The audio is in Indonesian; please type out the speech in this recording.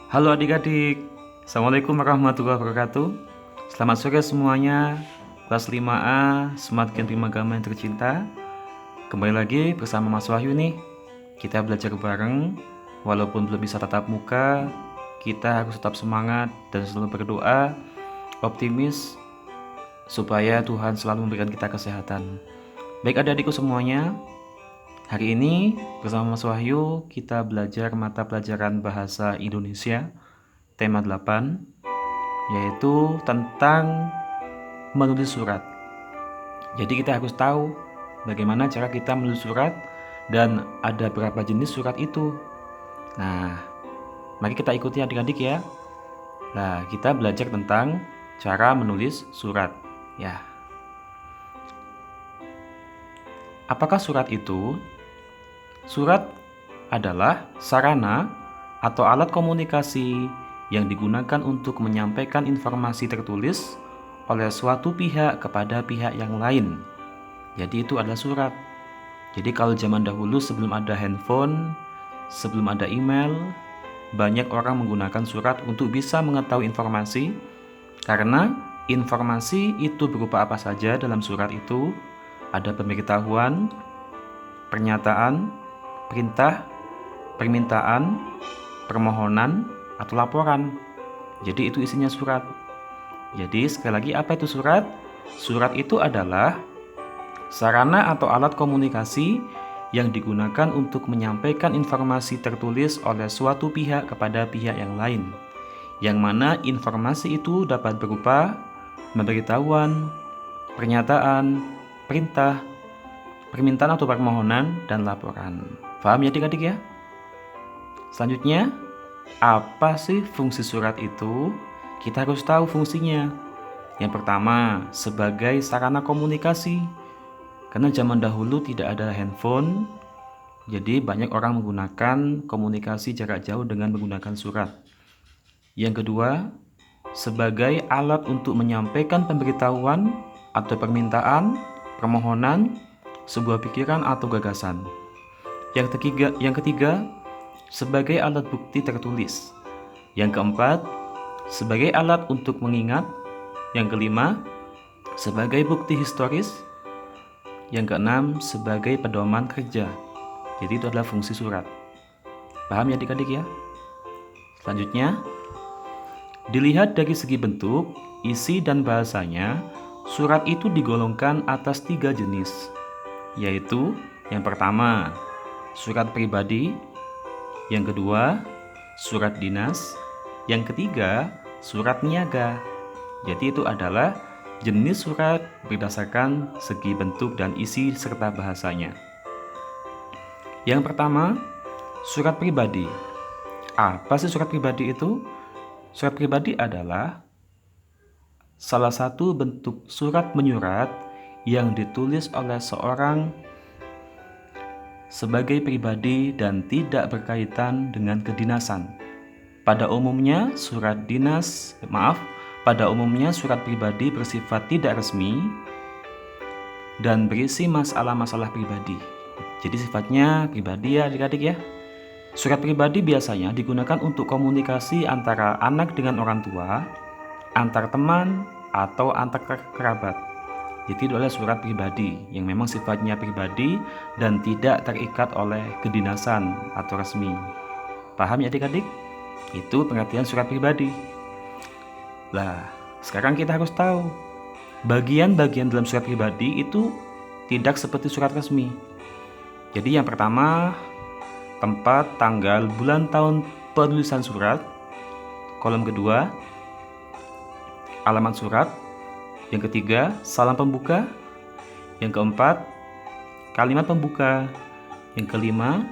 Halo adik-adik, Assalamualaikum warahmatullahi wabarakatuh. Selamat sore semuanya, kelas 5A, Smart Gen Primagama yang tercinta. Kembali lagi bersama Mas Wahyu nih. Kita belajar bareng, walaupun belum bisa tatap muka, kita harus tetap semangat dan selalu berdoa, optimis, supaya Tuhan selalu memberikan kita kesehatan. Baik adik-adikku semuanya, hari ini bersama Mas Wahyu kita belajar mata pelajaran Bahasa Indonesia tema 8, yaitu tentang menulis surat. Jadi kita harus tahu bagaimana cara kita menulis surat dan ada berapa jenis surat itu. Nah, mari kita ikuti adik-adik ya. Nah, kita belajar tentang cara menulis surat ya. Apakah surat itu? Surat adalah sarana atau alat komunikasi yang digunakan untuk menyampaikan informasi tertulis oleh suatu pihak kepada pihak yang lain. Jadi itu adalah surat. Jadi kalau zaman dahulu sebelum ada handphone, sebelum ada email, banyak orang menggunakan surat untuk bisa mengetahui informasi, karena informasi itu berupa apa saja dalam surat itu. Ada pemberitahuan, pernyataan, perintah, permintaan, permohonan, atau laporan. Jadi itu isinya surat. Jadi sekali lagi, apa itu surat? Surat itu adalah sarana atau alat komunikasi yang digunakan untuk menyampaikan informasi tertulis oleh suatu pihak kepada pihak yang lain, yang mana informasi itu dapat berupa pemberitahuan, pernyataan, perintah, permintaan atau permohonan, dan laporan. Paham ya adik-adik ya? Selanjutnya, apa sih fungsi surat itu? Kita harus tahu fungsinya. Yang pertama, sebagai sarana komunikasi. Karena zaman dahulu tidak ada handphone, jadi banyak orang menggunakan komunikasi jarak jauh dengan menggunakan surat. Yang kedua, sebagai alat untuk menyampaikan pemberitahuan atau permintaan, permohonan, sebuah pikiran atau gagasan. Yang ketiga, sebagai alat bukti tertulis. Yang keempat, sebagai alat untuk mengingat. Yang kelima, sebagai bukti historis. Yang keenam, sebagai pedoman kerja. Jadi itu adalah fungsi surat. Paham ya adik-adik ya? Selanjutnya, dilihat dari segi bentuk, isi, dan bahasanya, surat itu digolongkan atas 3 jenis, yaitu yang pertama, surat pribadi, yang kedua, surat dinas, yang ketiga, surat niaga. Jadi itu adalah jenis surat berdasarkan segi bentuk dan isi serta bahasanya. Yang pertama, surat pribadi. Apa sih surat pribadi itu? Surat pribadi adalah salah satu bentuk surat menyurat yang ditulis oleh seorang sebagai pribadi dan tidak berkaitan dengan kedinasan. Pada umumnya surat pribadi bersifat tidak resmi dan berisi masalah-masalah pribadi. Jadi sifatnya pribadi ya adik-adik ya. Surat pribadi biasanya digunakan untuk komunikasi antara anak dengan orang tua, antar teman, atau antar kerabat. Jadi itu adalah surat pribadi yang memang sifatnya pribadi dan tidak terikat oleh kedinasan atau resmi. Paham ya adik-adik? Itu pengertian surat pribadi. Nah, sekarang kita harus tahu bagian-bagian dalam surat pribadi itu tidak seperti surat resmi. Jadi yang pertama, tempat, tanggal, bulan, tahun penulisan surat. Kolom kedua, alamat surat. Yang ketiga, salam pembuka. Yang keempat, kalimat pembuka. Yang kelima,